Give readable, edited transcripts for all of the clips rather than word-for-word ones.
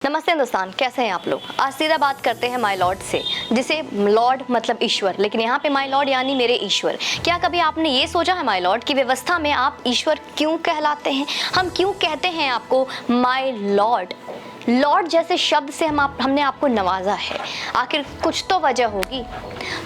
नमस्ते हिंदुस्तान, कैसे हैं आप लोग। आज सीधा बात करते हैं माय लॉर्ड से, जिसे लॉर्ड मतलब ईश्वर, लेकिन यहाँ पे माय लॉर्ड यानी मेरे ईश्वर। क्या कभी आपने ये सोचा है माय लॉर्ड की व्यवस्था में आप ईश्वर क्यों कहलाते हैं? हम क्यों कहते हैं आपको माय लॉर्ड? लॉर्ड जैसे शब्द से हमने आपको नवाजा है, आखिर कुछ तो वजह होगी।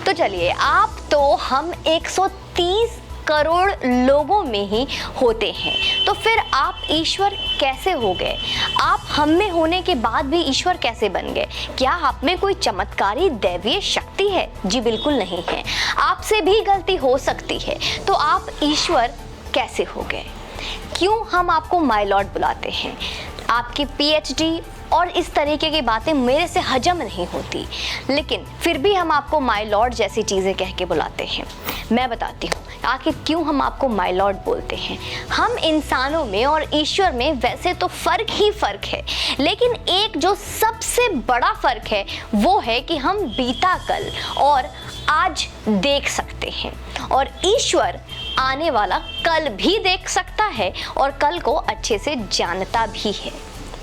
तो चलिए, आप तो हम 130 करोड़ लोगों में ही होते हैं, तो फिर आप ईश्वर कैसे हो गए? आप हम में होने के बाद भी ईश्वर कैसे बन गए? क्या आप में कोई चमत्कारी दैवीय शक्ति है? जी बिल्कुल नहीं है। आपसे भी गलती हो सकती है, तो आप ईश्वर कैसे हो गए? क्यों हम आपको माय लॉर्ड बुलाते हैं? आपकी पीएचडी और इस तरीके की बातें मेरे से हजम नहीं होती, लेकिन फिर भी हम आपको माय लॉर्ड जैसी चीज़ें कह के बुलाते हैं। मैं बताती हूँ आखिर क्यों हम आपको माय लॉर्ड बोलते हैं। हम इंसानों में और ईश्वर में वैसे तो फ़र्क ही फ़र्क है, लेकिन एक जो सबसे बड़ा फ़र्क है वो है कि हम बीता कल और आज देख सकते हैं, और ईश्वर आने वाला कल भी देख सकता है और कल को अच्छे से जानता भी है।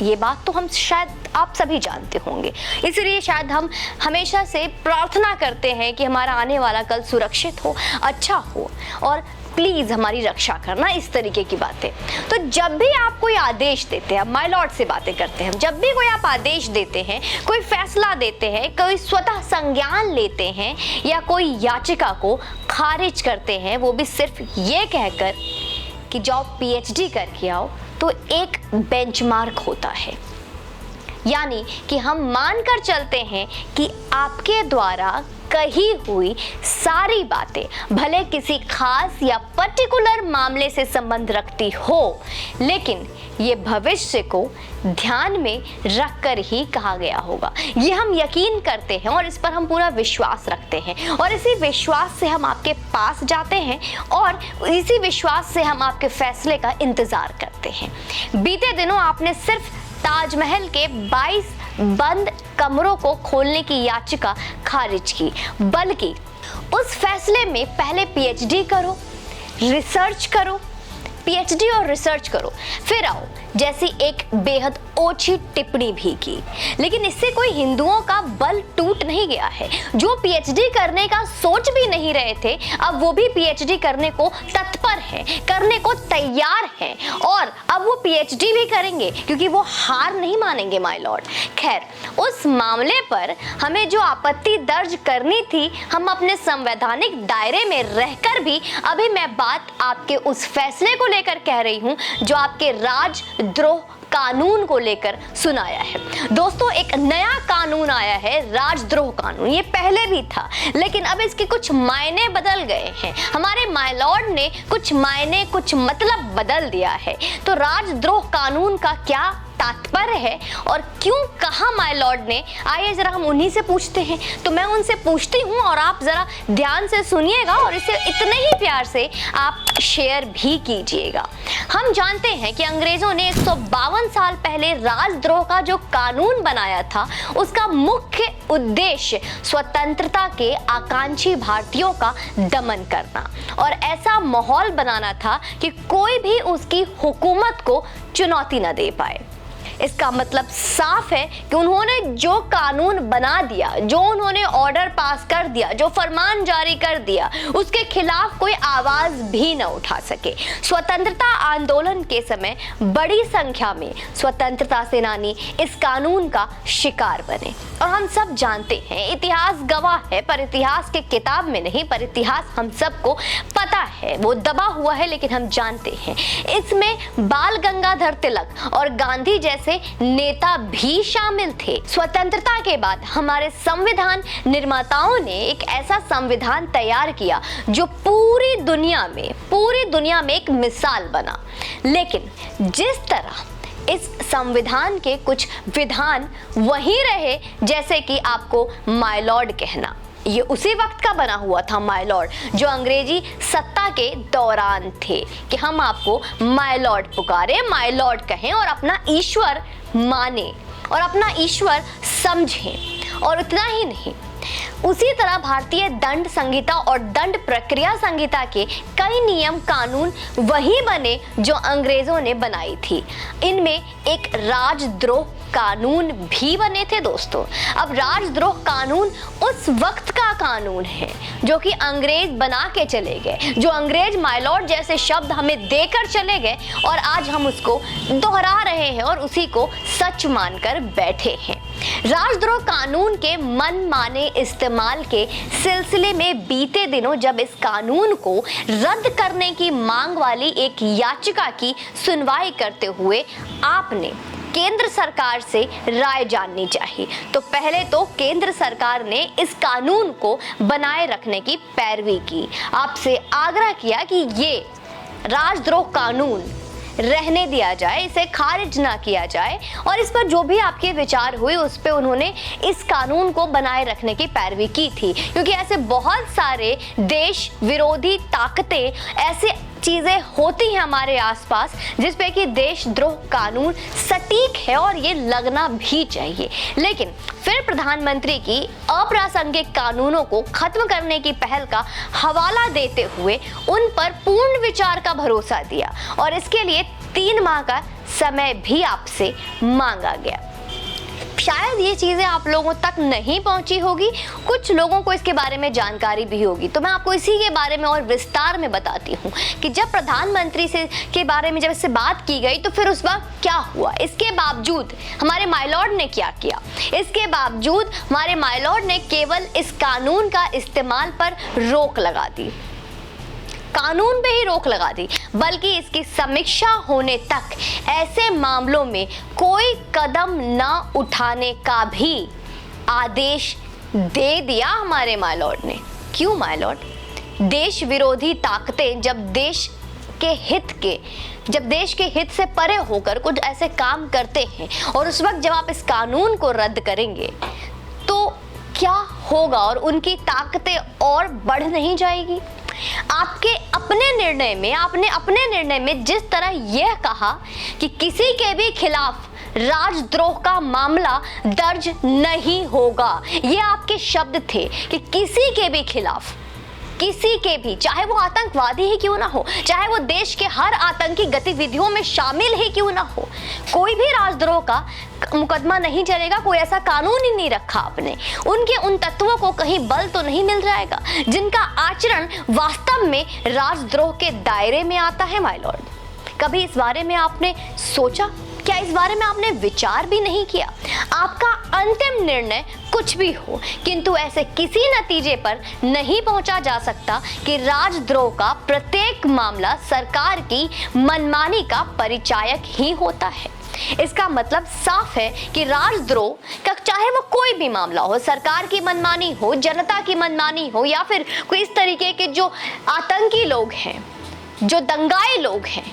ये बात तो हम शायद आप सभी जानते होंगे, इसलिए शायद हम हमेशा से प्रार्थना करते हैं कि हमारा आने वाला कल सुरक्षित हो, अच्छा हो, और प्लीज़ हमारी रक्षा करना, इस तरीके की बातें। तो जब भी आप कोई आदेश देते हैं, माय लॉर्ड से बातें करते हैं, जब भी कोई आप आदेश देते हैं, कोई फैसला देते हैं, कोई स्वतः संज्ञान लेते हैं या कोई याचिका को खारिज करते हैं, वो भी सिर्फ ये कहकर कि जाओ पीएचडी करके आओ, तो एक बेंचमार्क होता है। यानी कि हम मानकर चलते हैं कि आपके द्वारा कही हुई सारी बातें भले किसी खास या पर्टिकुलर मामले से संबंध रखती हो, लेकिन ये भविष्य को ध्यान में रखकर ही कहा गया होगा। ये हम यकीन करते हैं और इस पर हम पूरा विश्वास रखते हैं, और इसी विश्वास से हम आपके पास जाते हैं और इसी विश्वास से हम आपके फैसले का इंतज़ार करते हैं। बीते दिनों आपने सिर्फ ताजमहल के 22 बंद कमरों को खोलने की याचिका खारिज की, बल्कि उस फैसले में पहले पीएचडी करो, रिसर्च करो, पीएचडी और रिसर्च करो, फिर आओ जैसी एक बेहद ओछी टिप्पणी भी की। लेकिन इससे कोई हिंदुओं का बल टूट नहीं गया है। जो पीएचडी करने का सोच भी नहीं रहे थे, अब वो भी पीएचडी करने को तत्पर हैं, करने को तैयार हैं, और अब वो पीएचडी भी करेंगे क्योंकि वो हार नहीं मानेंगे माय लॉर्ड। खैर, उस मामले पर हमें जो आपत्ति दर्ज करनी थी, हम अपने संवैधानिक दायरे में रहकर भी अभी मैं बात आपके उस फैसले को लेकर कह रही हूं जो आपके राजद्रोह कानून को लेकर सुनाया है। दोस्तों, एक नया कानून आया है, राजद्रोह कानून। ये पहले भी था, लेकिन अब इसके कुछ मायने बदल गए हैं। हमारे माय लॉर्ड ने कुछ मायने, कुछ मतलब बदल दिया है। तो राजद्रोह कानून का क्या तात्पर्य है और क्यों कहा माय लॉर्ड ने, आइए जरा हम उन्हीं से पूछते हैं। तो मैं उनसे पूछती हूँ और आप जरा ध्यान से सुनिएगा और इसे इतने ही प्यार से आप शेयर भी कीजिएगा। हम जानते हैं कि अंग्रेजों ने 152 साल पहले राजद्रोह का जो कानून बनाया था, उसका मुख्य उद्देश्य स्वतंत्रता के आकांक्षी भारतीयों का दमन करना और ऐसा माहौल बनाना था कि कोई भी उसकी हुकूमत को चुनौती न दे पाए। इसका मतलब साफ है कि उन्होंने जो कानून बना दिया, जो उन्होंने ऑर्डर पास कर दिया, जो फरमान जारी कर दिया, उसके खिलाफ कोई आवाज भी न उठा सके। स्वतंत्रता आंदोलन के समय बड़ी संख्या में स्वतंत्रता सेनानी इस कानून का शिकार बने, और हम सब जानते हैं, इतिहास गवाह है, पर इतिहास के किताब में नहीं, पर इतिहास हम सबको पता है, वो दबा हुआ है, लेकिन हम जानते हैं। इसमें बाल गंगाधर तिलक और गांधी जैसे नेता भी शामिल थे। स्वतंत्रता के बाद हमारे संविधान निर्माताओं ने एक ऐसा संविधान तैयार किया जो पूरी दुनिया में एक मिसाल बना। लेकिन जिस तरह इस संविधान के कुछ विधान वही रहे, जैसे कि आपको माय लॉर्ड कहना, ये उसी वक्त का बना हुआ था माय लॉर्ड, जो अंग्रेजी सत्ता के दौरान थे, कि हम आपको माय लॉर्ड पुकारे, माय लॉर्ड कहें और अपना ईश्वर माने और अपना ईश्वर समझें। और इतना ही नहीं, उसी तरह भारतीय दंड संहिता और दंड प्रक्रिया संहिता के कई नियम कानून वही बने जो अंग्रेजों ने बनाई थी। इनमें एक राजद्रोह कानून भी बने थे दोस्तों। अब राजद्रोह कानून उस वक्त का कानून है जो कि अंग्रेज बना के चले गए, जो अंग्रेज माय लॉर्ड जैसे शब्द हमें देकर चले गए और आज हम उसको दोहरा रहे हैं और उसी को सच मानकर बैठे हैं। राजद्रोह कानून के मनमाने इस्तेमाल के सिलसिले में बीते दिनों जब इस कानून को रद्द करने की मांग वाली एक याचिका की सुनवाई करते हुए आपने केंद्र सरकार से राय जाननी चाहिए, तो पहले तो केंद्र सरकार ने इस कानून को बनाए रखने की पैरवी की, आपसे आग्रह किया कि ये राजद्रोह कानून रहने दिया जाए, इसे खारिज ना किया जाए और इस पर जो भी आपके विचार हुए उस पे उन्होंने इस कानून को बनाए रखने की पैरवी की थी, क्योंकि ऐसे बहुत सारे देश विरोधी ताकतें, ऐसे चीजें होती हैं हमारे आसपास जिस पे कि देशद्रोह कानून सटीक है और ये लगना भी चाहिए। लेकिन फिर प्रधानमंत्री की अप्रासंगिक कानूनों को खत्म करने की पहल का हवाला देते हुए उन पर पूर्ण विचार का भरोसा दिया और इसके लिए 3 माह का समय भी आपसे मांगा गया। शायद ये चीजें आप लोगों तक नहीं पहुंची होगी, कुछ लोगों को इसके बारे में जानकारी भी होगी, तो मैं आपको इसी के बारे में और विस्तार में बताती हूँ कि जब प्रधानमंत्री से के बारे में जब इससे बात की गई तो फिर उस वक्त क्या हुआ। इसके बावजूद हमारे माय लॉर्ड ने क्या किया, इसके बावजूद हमारे माय लॉर्ड ने केवल इस कानून का इस्तेमाल पर रोक लगा दी, कानून पे ही रोक लगा दी, बल्कि इसकी समीक्षा होने तक ऐसे मामलों में कोई कदम न उठाने का भी आदेश दे दिया हमारे माय लॉर्ड ने। क्यों माय लॉर्ड? देश विरोधी ताकतें जब देश के हित से परे होकर कुछ ऐसे काम करते हैं और उस वक्त जब आप इस कानून को रद्द करेंगे तो क्या होगा और उनकी ताकतें और बढ़ नहीं जाएगी। आपके अपने निर्णय में जिस तरह यह कहा कि किसी के भी खिलाफ राजद्रोह का मामला दर्ज नहीं होगा, ये आपके शब्द थे कि किसी के भी खिलाफ, किसी के भी, चाहे वो आतंकवादी ही क्यों ना हो, चाहे वो देश के हर आतंकी गतिविधियों में शामिल ही क्यों ना हो, कोई भी राजद्रोह का मुकदमा नहीं चलेगा। कोई ऐसा कानून ही नहीं रखा आपने। उनके उन तत्वों को कहीं बल तो नहीं मिल जाएगा जिनका आचरण वास्तव में राजद्रोह के दायरे में आता है माय लॉर्ड। कभी इस बारे में आपने सोचा? क्या इस बारे में आपने विचार भी नहीं किया? आपका अंतिम निर्णय कुछ भी हो, किंतु ऐसे किसी नतीजे पर नहीं पहुंचा जा सकता कि राजद्रोह का प्रत्येक मामला सरकार की मनमानी का परिचायक ही होता है। इसका मतलब साफ है कि राजद्रोह का चाहे वो कोई भी मामला हो, सरकार की मनमानी हो, जनता की मनमानी हो या फिर कोई इस तरीके के जो आतंकी लोग हैं, जो दंगाई लोग हैं,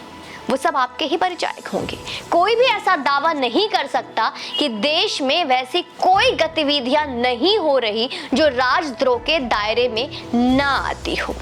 वो सब आपके ही परिचायक होंगे। कोई भी ऐसा दावा नहीं कर सकता कि देश में वैसी कोई गतिविधियां नहीं हो रही जो राजद्रोह के दायरे में ना आती हो।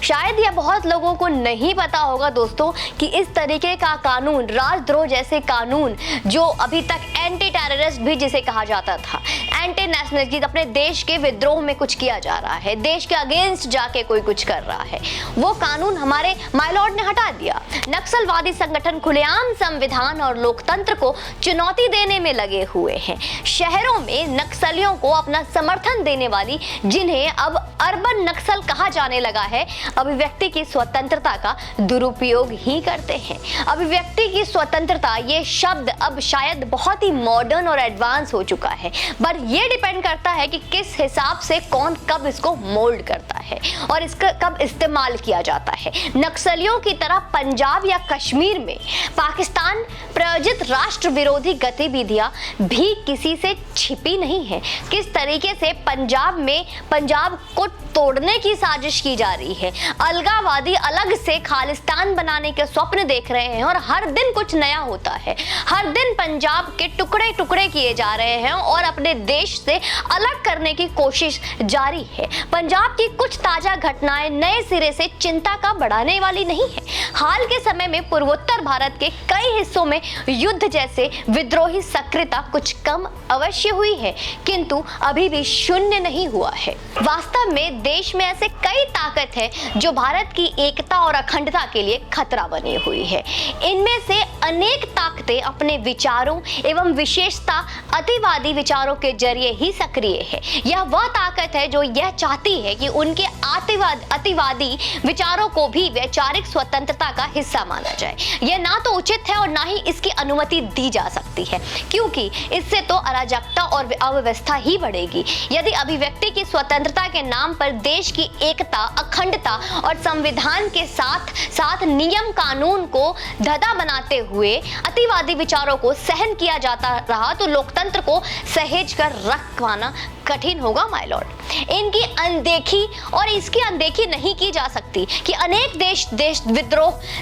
शायद यह बहुत लोगों को नहीं पता होगा दोस्तों कि इस तरीके का कानून, राजद्रोह जैसे कानून, जो अभी तक एंटी टेररिस्ट भी जिसे कहा जाता था, एंटी नेशनलिस्ट, अपने देश के विद्रोह में कुछ किया जा रहा है, देश के अगेंस्ट जाके कोई कुछ कर रहा है, वो कानून हमारे माय लॉर्ड ने हटा दिया। नक्सलवादी संगठन खुलेआम संविधान और लोकतंत्र को चुनौती देने में लगे हुए हैं। शहरों में नक्सलियों को अपना समर्थन देने वाली, जिन्हें अब अर्बन नक्सल कहा जाने लगा है, अभिव्यक्ति की स्वतंत्रता का दुरुपयोग ही करते हैं। अभिव्यक्ति की स्वतंत्रता, ये शब्द अब शायद बहुत ही मॉडर्न और एडवांस हो चुका है, पर ये डिपेंड करता है कि किस हिसाब से कौन कब इसको मोल्ड करता है और इसका कब इस्तेमाल किया जाता है। नक्सलियों की तरह पंजाब या कश्मीर में पाकिस्तान प्रायोजित राष्ट्र विरोधी गतिविधियां भी किसी से छिपी नहीं है। किस तरीके से पंजाब को तोड़ने की साजिश की जा रही है, अलगावादी अलग से खालिस्तान बनाने के स्वप्न देख रहे हैं और हर दिन कुछ नया होता है। हर दिन पंजाब के टुकड़े टुकड़े किए जा रहे हैं और अपने देश देश से अलग करने की कोशिश जारी है। पंजाब की कुछ ताजा घटनाएं नए सिरे से चिंता का बढ़ाने वाली नहीं है। हाल के समय में पूर्वोत्तर भारत के कई हिस्सों में युद्ध जैसे विद्रोही सक्रियता कुछ कम अवश्य हुई है, किंतु अभी भी शून्य नहीं हुआ है। वास्तव में देश में ऐसे कई ताकत है जो भारत की एकता और अखंडता के लिए खतरा बनी हुई है। इनमें से अनेक ताकतें अपने विचारों एवं विशेषता अतिवादी विचारों के जरिए ही सक्रिय है। यह वह ताकत है जो यह चाहती है कि उनके अतिवादी विचारों को भी वैचारिक स्वतंत्रता का हिस्सा माना जाए। यह ना तो उचित है और ना ही इसकी अनुमति दी जा सकती है, क्योंकि इससे तो अराजकता और अव्यवस्था ही बढ़ेगी। यदि अभिव्यक्ति की स्वतंत्रता के नाम पर देश की एकता, अखंडता और संविधान के साथ साथ नियम कानून को धधा बनाते हुए अतिवादी विचारों को सहन किया जाता रहा तो लोकतंत्र को सहेज कर रखवाना कठिन होगा माय लॉर्ड। इनकी अनदेखी और इसकी अनदेखी नहीं की जा सकती कि अनेक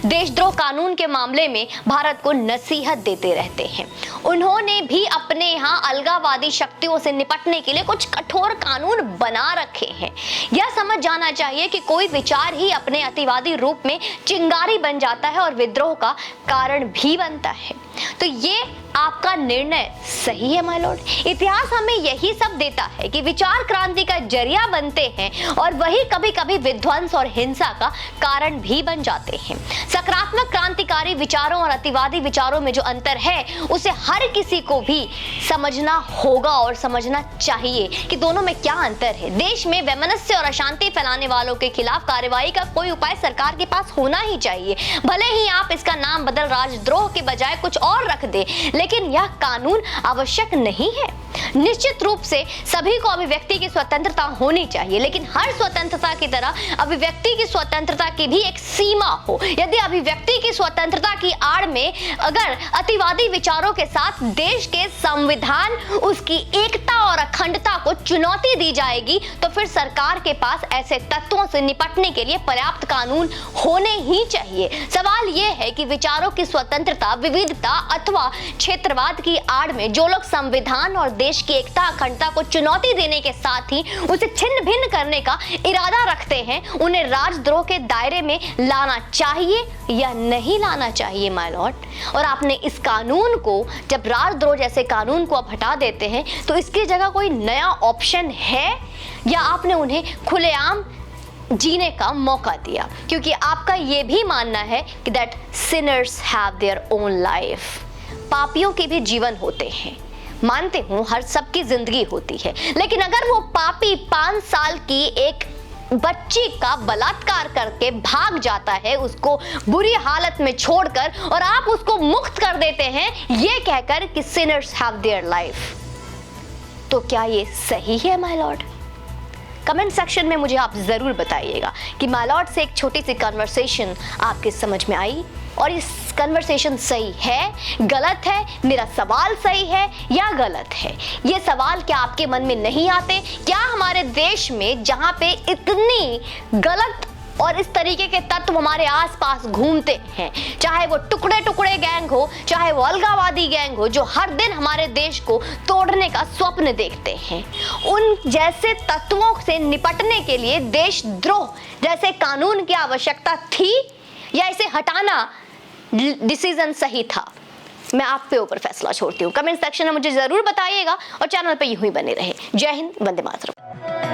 देशद्रोह कानून के मामले में भारत को नसीहत देते रहते हैं। उन्होंने भी अपने यहाँ अलगाववादी शक्तियों से निपटने के लिए कुछ कठोर कानून बना रखे हैं। यह समझ जाना चाहिए कि कोई विचार ही अपने अतिवादी रूप में चिंगारी बन जाता है और विद्रोह का कारण भी बनता है। तो ये आपका निर्णय सही है माय लॉर्ड। इतिहास हमें यही सब देता है कि विचार क्रांति का जरिया बनते हैं और वही कभी कभी विध्वंस और हिंसा का कारण भी बन जाते हैं। सकारात्मक क्रांतिकारी विचारों और अतिवादी विचारों में जो अंतर है उसे हर किसी को भी समझना होगा और समझना चाहिए कि दोनों में क्या अंतर है। देश में वैमनस्य और अशांति फैलाने वालों के खिलाफ कार्रवाई का कोई उपाय सरकार के पास होना ही चाहिए। भले ही आप इसका नाम बदल राजद्रोह के बजाय कुछ और रख दे, लेकिन यह कानून आवश्यक नहीं है। निश्चित रूप से सभी को अभिव्यक्ति की स्वतंत्रता होनी चाहिए, लेकिन हर स्वतंत्रता की तरह अभिव्यक्ति की स्वतंत्रता की भी एक सीमा हो। यदि अभिव्यक्ति की स्वतंत्रता की आड़ में अगर अतिवादी विचारों के साथ देश के संविधान, उसकी एकता और अखंडता को चुनौती दी जाएगी तो फिर सरकार के पास ऐसे तत्वों से निपटने के लिए पर्याप्त कानून होने ही चाहिए। सवाल यह है कि विचारों की स्वतंत्रता, विविधता अथवा क्षेत्रवाद की आड़ में जो लोग संविधान और देश की एकता, अखंडता को चुनौती देने के साथ ही उसे छिन्न भिन्न करने का इरादा रखते हैं, उन्हें राजद्रोह के दायरे में लाना चाहिए या नहीं लाना चाहिए माय लॉर्ड। और आपने इस कानून को, जब राजद्रोह जैसे कानून को आप हटा देते हैं तो इसकी जगह कोई नया ऑप्शन है या आपने उन्हें खुलेआम जीने का मौका दिया? क्योंकि आपका यह भी मानना है कि that Sinners have their own life, पापियों के भी जीवन होते हैं। मानते हूं हर सबकी जिंदगी होती है, लेकिन अगर वो पापी 5 साल की एक बच्ची का बलात्कार करके भाग जाता है, उसको बुरी हालत में छोड़कर, और आप उसको मुक्त कर देते हैं ये कहकर कि सिनर्स हैव देयर लाइफ, तो क्या ये सही है माय लॉर्ड? कमेंट सेक्शन में मुझे आप जरूर बताइएगा कि माय लॉर्ड से एक छोटी सी कन्वर्सेशन आपके समझ में आई और इस कन्वर्सेशन सही है, गलत है, मेरा सवाल सही है या गलत है। ये सवाल क्या आपके मन में नहीं आते? क्या हमारे देश में जहां पे इतनी गलत और इस तरीके के तत्व हमारे आसपास घूमते हैं, चाहे वो टुकड़े टुकड़े गैंग हो, चाहे वो अलगावादी गैंग हो, जो हर दिन हमारे देश को तोड़ने का स्वप्न देखते हैं, उन जैसे तत्वों से निपटने के लिए देशद्रोह जैसे कानून की आवश्यकता थी या इसे हटाना डिसीजन सही था? मैं आप पे ऊपर फैसला छोड़ती हूँ। कमेंट सेक्शन में मुझे जरूर बताइएगा और चैनल पे यूं ही बने रहे। जय हिंद, वंदे मातरम।